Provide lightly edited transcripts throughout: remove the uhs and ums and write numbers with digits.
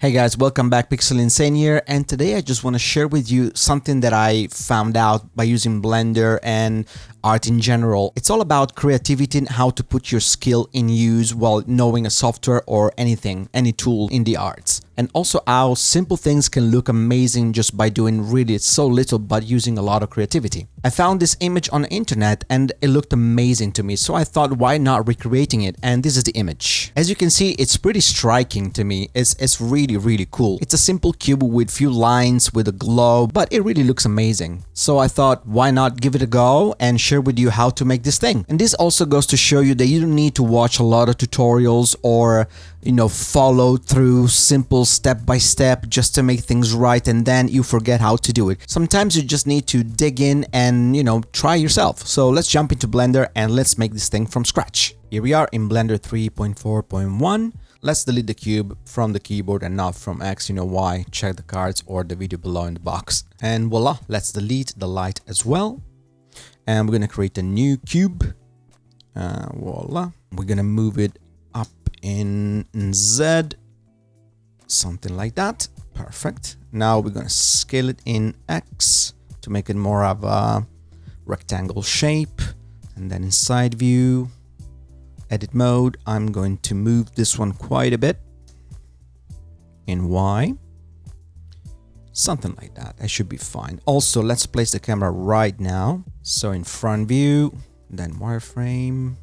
Hey guys, welcome back. Pixel Insane here, and today I just want to share with you something that I found out by using Blender and art in general. It's all about creativity and how to put your skill in use while knowing a software or anything, any tool in the arts. And also how simple things can look amazing just by doing really so little but using a lot of creativity. I found this image on the internet and it looked amazing to me, so I thought why not recreating it, and this is the image. As you can see, it's pretty striking to me. It's really cool. It's a simple cube with few lines with a glow, but it really looks amazing. So I thought why not give it a go and share with you how to make this thing. And this also goes to show you that you don't need to watch a lot of tutorials or follow through simple step by step just to make things right and then you forget how to do it. Sometimes you just need to dig in and try yourself. So let's jump into Blender and let's make this thing from scratch. Here we are in Blender 3.4.1. Let's delete the cube from the keyboard and not from X, Y. Check the cards or the video below in the box. And voila, let's delete the light as well. And we're gonna create a new cube. Voila. We're gonna move it up in Z, something like that. Perfect. Now we're gonna scale it in X to make it more of a rectangle shape. And then in side view, edit mode, I'm going to move this one quite a bit in Y, something like that. I should be fine. Also, let's place the camera right now. So in front view, then wireframe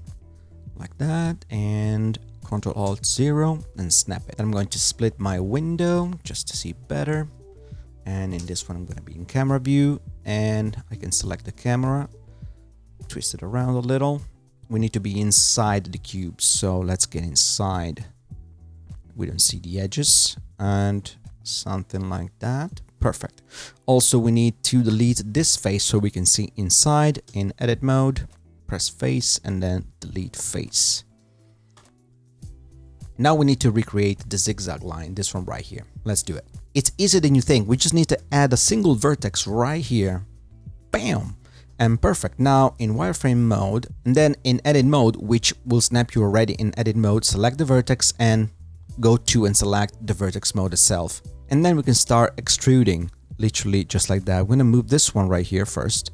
like that, and Ctrl-Alt-0 and snap it. I'm going to split my window just to see better. And in this one, I'm going to be in camera view, and I can select the camera, twist it around a little. We need to be inside the cube, so let's get inside. We don't see the edges, and something like that. Perfect. Also, we need to delete this face so we can see inside. In edit mode, press face and then delete face. Now we need to recreate the zigzag line, this one right here. Let's do it. It's easier than you think. We just need to add a single vertex right here. Bam! And perfect. Now in wireframe mode, and then in edit mode, which will snap you already in edit mode, select the vertex and go to and select the vertex mode itself. And then we can start extruding, literally just like that. We're gonna move this one right here first,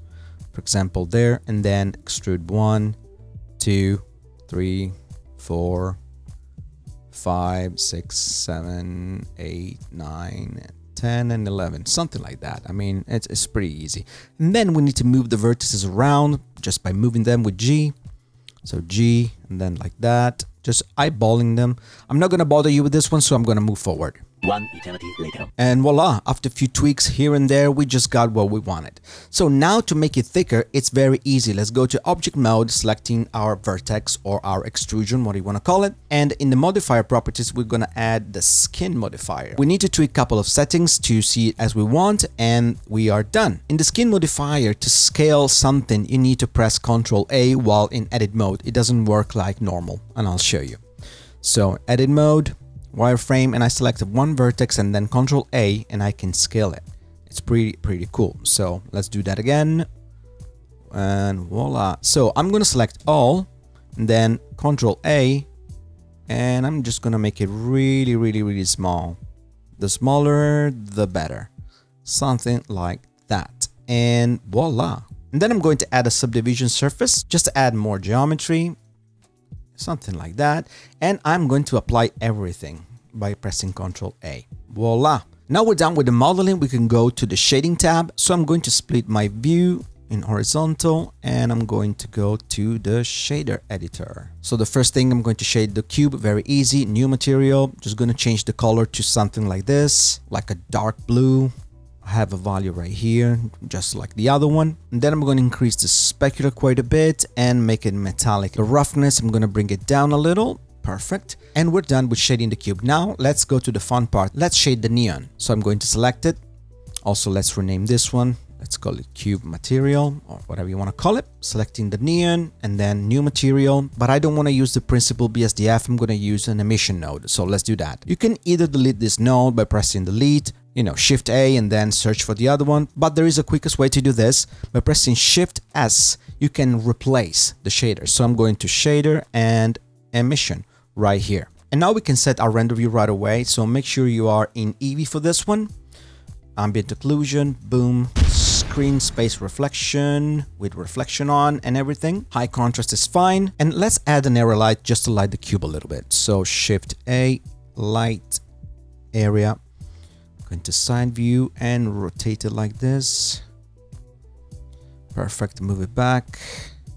for example there, and then extrude 1, 2, 3, 4, 5, 6, 7, 8, 9, 10 and 11, something like that. I mean, it's pretty easy. And then we need to move the vertices around just by moving them with G. So G, and then like that, just eyeballing them. I'm not gonna bother you with this one, so I'm gonna move forward. One eternity later. And voila, after a few tweaks here and there, we just got what we wanted. So now to make it thicker, it's very easy. Let's go to object mode, selecting our vertex or our extrusion, what do you want to call it. And in the modifier properties, we're going to add the skin modifier. We need to tweak a couple of settings to see it as we want, and we are done. In the skin modifier, to scale something, you need to press Ctrl-A while in edit mode. It doesn't work like normal, and I'll show you. So edit mode, wireframe, and I selected one vertex and then Ctrl-A and I can scale it. It's pretty cool. So let's do that again. And voila. So I'm going to select all and then Ctrl-A, and I'm just going to make it really small. The smaller, the better. Something like that. And voila. And then I'm going to add a subdivision surface just to add more geometry. Something like that. And I'm going to apply everything by pressing Ctrl-A. Voila. Now we're done with the modeling, we can go to the shading tab. So I'm going to split my view in horizontal and I'm going to go to the shader editor. So the first thing, I'm going to shade the cube, very easy, new material. Just going to change the color to something like this, like a dark blue. I have a value right here, just like the other one. And then I'm going to increase the specular quite a bit and make it metallic. The roughness, I'm going to bring it down a little. Perfect. And we're done with shading the cube. Now let's go to the fun part. Let's shade the neon. So I'm going to select it. Also, let's rename this one. Let's call it cube material or whatever you want to call it. Selecting the neon and then new material. But I don't want to use the principal BSDF. I'm going to use an emission node. So let's do that. You can either delete this node by pressing delete, Shift A and then search for the other one. But there is a quickest way to do this. By pressing Shift S, you can replace the shader. So I'm going to shader and emission right here. And now we can set our render view right away. So make sure you are in Eevee for this one. Ambient occlusion, boom, screen space reflection with reflection on and everything. High contrast is fine. And let's add an area light just to light the cube a little bit. So Shift A, light area. Go into side view and rotate it like this. Perfect, move it back.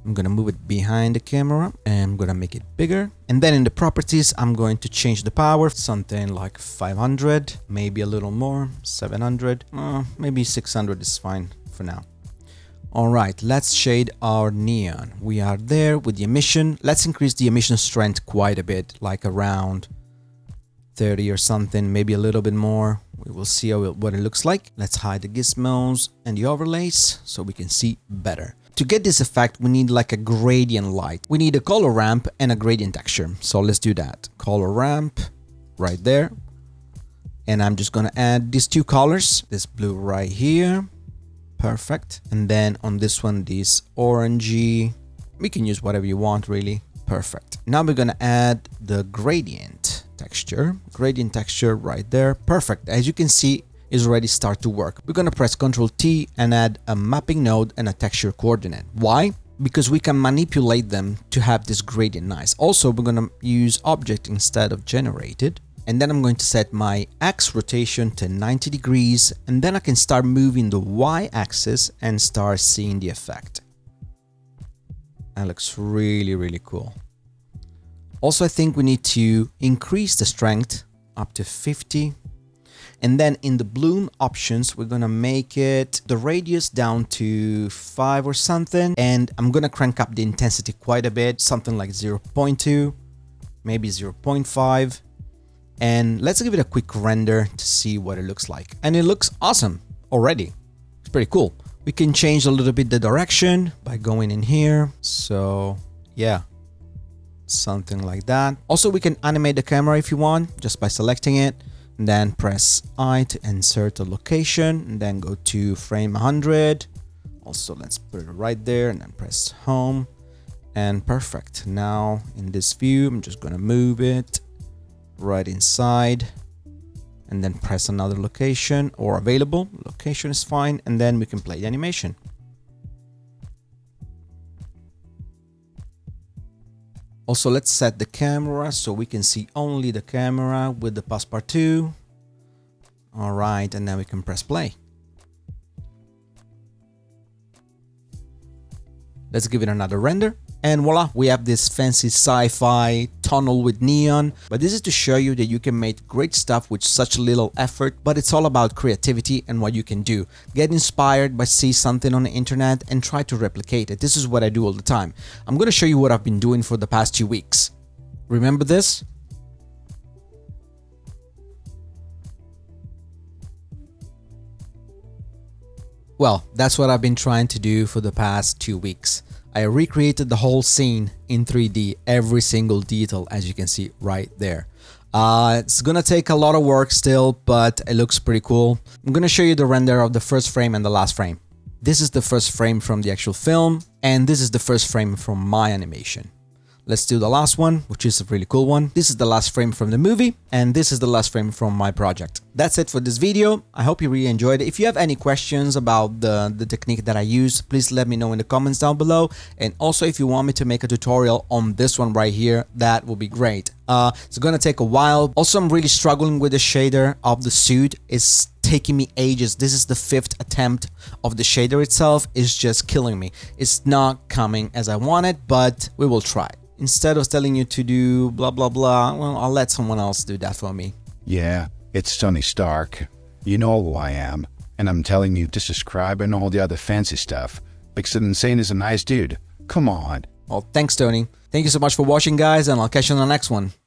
I'm gonna move it behind the camera and I'm gonna make it bigger. And then in the properties, I'm going to change the power, something like 500, maybe a little more, 700, maybe 600 is fine for now. All right, let's shade our neon. We are there with the emission. Let's increase the emission strength quite a bit, like around 30 or something, maybe a little bit more. We will see what it looks like. Let's hide the gizmos and the overlays so we can see better. To get this effect, we need like a gradient light. We need a color ramp and a gradient texture. So let's do that. Color ramp right there. And I'm just gonna add these two colors. This blue right here. Perfect. And then on this one, this orangey. We can use whatever you want, really. Perfect. Now we're gonna add the gradient texture. Gradient texture right there. Perfect. As you can see, is already start to work. We're gonna press Ctrl T and add a mapping node and a texture coordinate. Why? Because we can manipulate them to have this gradient nice. Also, we're gonna use object instead of generated. And then I'm going to set my X rotation to 90 degrees. And then I can start moving the Y axis and start seeing the effect. That looks really, really cool. Also, I think we need to increase the strength up to 50. And then in the bloom options, we're gonna make it the radius down to 5 or something. And I'm gonna crank up the intensity quite a bit, something like 0.2, maybe 0.5. And let's give it a quick render to see what it looks like. And it looks awesome already. It's pretty cool. We can change a little bit the direction by going in here. So yeah, something like that. Also, we can animate the camera if you want, just by selecting it. And then press I to insert a location and then go to frame 100. Also, let's put it right there and then press home and perfect. Now in this view, I'm just gonna move it right inside and then press another location or available. Location is fine. And then we can play the animation. Also, let's set the camera so we can see only the camera with the passepartout. All right, and then we can press play. Let's give it another render. And voila, we have this fancy sci-fi tunnel with neon. But this is to show you that you can make great stuff with such little effort, but it's all about creativity and what you can do. Get inspired by see something on the internet and try to replicate it. This is what I do all the time. I'm going to show you what I've been doing for the past 2 weeks. Remember this? Well, that's what I've been trying to do for the past 2 weeks. I recreated the whole scene in 3D, every single detail, as you can see right there. It's gonna take a lot of work still, but it looks pretty cool. I'm gonna show you the render of the first frame and the last frame. This is the first frame from the actual film, and this is the first frame from my animation. Let's do the last one, which is a really cool one. This is the last frame from the movie, and this is the last frame from my project. That's it for this video. I hope you really enjoyed it. If you have any questions about the technique that I use, please let me know in the comments down below. And also, if you want me to make a tutorial on this one right here, that would be great. It's gonna take a while. Also, I'm really struggling with the shader of the suit. It's taking me ages. This is the 5th attempt of the shader itself. It's just killing me. It's not coming as I wanted, but we will try. Instead of telling you to do blah, blah, blah, well, I'll let someone else do that for me. Yeah, it's Tony Stark. You know who I am. And I'm telling you to subscribe and all the other fancy stuff. Because Insane is a nice dude. Come on. Well, thanks, Tony. Thank you so much for watching, guys, and I'll catch you on the next one.